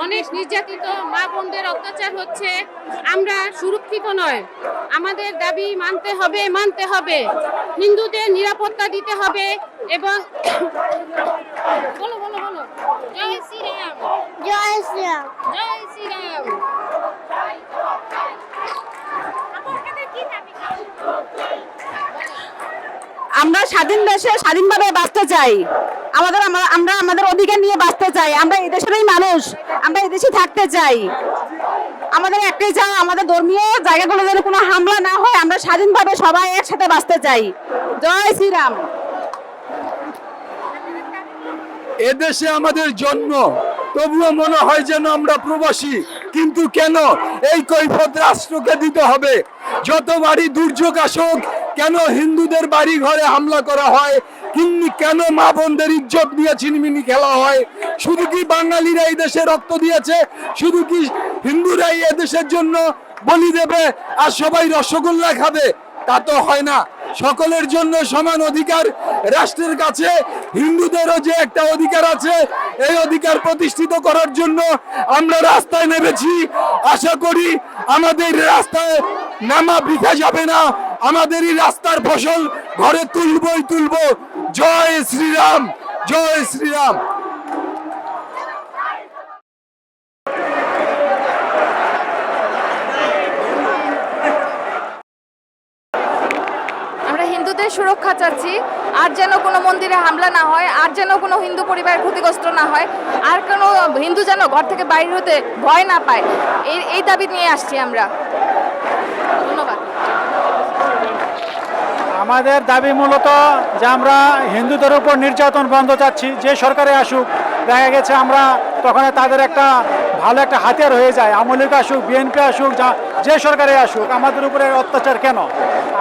অনেক নির্যাতিত মা বোনদের অত্যাচার হচ্ছে, আমরা সুরক্ষিত নয়। আমাদের দাবি মানতে হবে। হিন্দুদের নিরাপত্তা দিতে হবে এবং বলো বলো বলো জয় শ্রীরাম, জয় শ্রীরাম। জয় শ্রীরাম। আমরা স্বাধীন দেশে স্বাধীনভাবে বাঁচতে চাই। আমরা আমাদের অধিকার নিয়ে বাঁচতে চাই। আমরা এই দেশেরই মানুষ, আমরা এই দেশে থাকতে চাই। আমাদের একটাই চাই, আমাদের ধর্মীয় জায়গাগুলো যেন কোনো হামলা না হয়, আমরা স্বাধীনভাবে সবাই একসাথে বাঁচতে চাই। জয় শ্রীরাম। এদেশে আমাদের জন্ম, তবুও মনে হয় যেন আমরা প্রবাসী। কিন্তু কেন এই কৈফিয়ত রাষ্ট্রকে দিতে হবে? যতবারই দুর্যোগ আসুক, কেন হিন্দুদের বাড়ি ঘরে হামলা করা হয়? কেন মা বোনদের ইজ্জত নিয়ে ছিনিমিনি খেলা হয়? শুধু কি বাঙালিরা এই দেশে রক্ত দিয়েছে? শুধু কি হিন্দুরাই এদেশের জন্য বলি দেবে আর সবাই রসগোল্লা খাবে? তা তো হয় না। সকলের জন্য সমান অধিকার রাষ্ট্রের কাছে। হিন্দুদেরও যে একটা অধিকার আছে, এই অধিকার প্রতিষ্ঠিত করার জন্য আমরা রাস্তায় নেমেছি। আশা করি আমাদের রাস্তায় নামা বৃথা যাবে না। আমাদের এই রাস্তার ফসল ঘরে তুলব। জয় শ্রীরাম, জয় শ্রীরাম। হিন্দুদের সুরক্ষা চাচ্ছি, আর যেন কোনো মন্দিরে হামলা না হয়, আর যেন কোনো হিন্দু পরিবার ক্ষতিগ্রস্ত না হয়, আর কোনো হিন্দু যেন ঘর থেকে বাইরে হতে ভয় না পায়। এই দাবি নিয়ে আসছি আমরা। ধন্যবাদ। আমাদের দাবি মূলত যে আমরা হিন্দুদের উপর নির্যাতন বন্ধ চাচ্ছি। যে সরকারে আসুক, দেখা গেছে আমরা তখন তাদের একটা ভালো একটা হাতিয়ার হয়ে যায়। আওয়ামী লীগ আসুক, বিএনপি আসুক, যে সরকারে আসুক, আমাদের উপরে অত্যাচার কেন?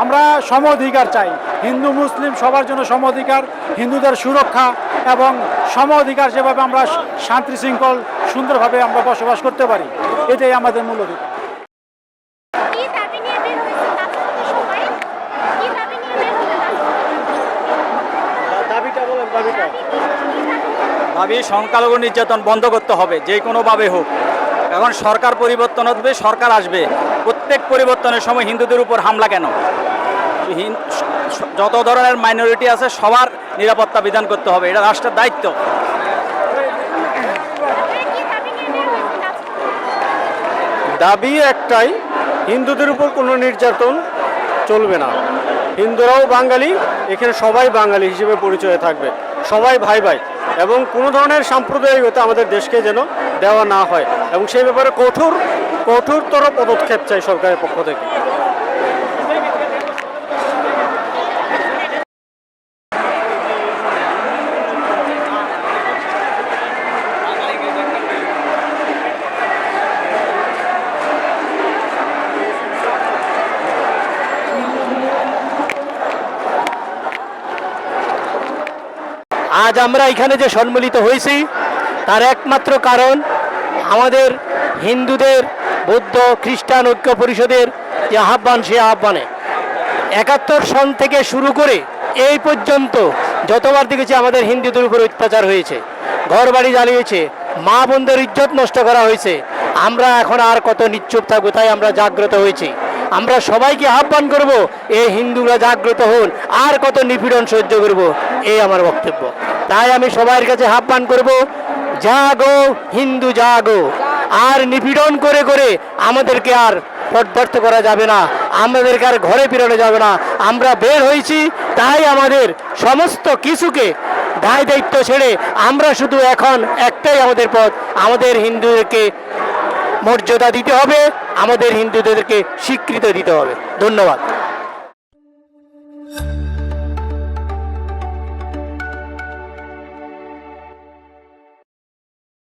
আমরা সম অধিকার চাই। হিন্দু মুসলিম সবার জন্য সম অধিকার, হিন্দুদের সুরক্ষা এবং সম অধিকার, যেভাবে আমরা শান্তি শৃঙ্খল সুন্দরভাবে আমরা বসবাস করতে পারি, এটাই আমাদের মূল অধিকার। দাবি সংখ্যালঘু নির্যাতন বন্ধ করতে হবে, যে কোনোভাবে হোক। এখন সরকার পরিবর্তন হবে, সরকার আসবে, প্রত্যেক পরিবর্তনের সময় হিন্দুদের উপর হামলা কেন? যত ধরনের মাইনরিটি আছে সবার নিরাপত্তা বিধান করতে হবে, এটা রাষ্ট্রের দায়িত্ব। দাবি একটাই, হিন্দুদের উপর কোনো নির্যাতন চলবে না। হিন্দুরাও বাঙালি, এখানে সবাই বাঙালি হিসেবে পরিচয় থাকবে, সবাই ভাই ভাই, এবং কোনো ধরনের সাম্প্রদায়িকতা আমাদের দেশকে যেন দেওয়া না হয়, এবং সেই ব্যাপারে কঠোরতর পদক্ষেপ চাই সরকারের পক্ষ থেকে। আজ আমরা এখানে যে সম্মিলিত হয়েছি, তার একমাত্র কারণ আমাদের হিন্দুদের বৌদ্ধ খ্রিস্টান ঐক্য পরিষদের যে আহ্বান, সে আহ্বানে 71 সন থেকে শুরু করে এই পর্যন্ত যতবার দেখেছি আমাদের হিন্দুদের উপর অত্যাচার হয়েছে, ঘরবাড়ি জ্বালিয়েছে, মা বোনদের ইজ্জত নষ্ট করা হয়েছে। আমরা এখন আর কত নিশ্চুপ থাকবো? তাই আমরা জাগ্রত হয়েছি। আমরা সবাইকে আহ্বান করব, এই হিন্দুরা জাগ্রত হন, আর কত নিপীড়ন সহ্য করব, এই আমার বক্তব্য। তাই আমি সবার কাছে আহ্বান করব, জাগো হিন্দু জাগো। আর নিপীড়ন করে করে আমাদেরকে আর পথভ্রষ্ট করা যাবে না, আমাদেরকে আর ঘরে ফিরানো যাবে না। আমরা বের হয়েছি, তাই আমাদের সমস্ত কিছুকে দায় দায়িত্ব ছেড়ে আমরা শুধু এখন একটাই আমাদের পথ, আমাদের হিন্দুদেরকে মর্যাদা দিতে হবে, আমাদের হিন্দুদেরকে স্বীকৃতি দিতে হবে। ধন্যবাদ।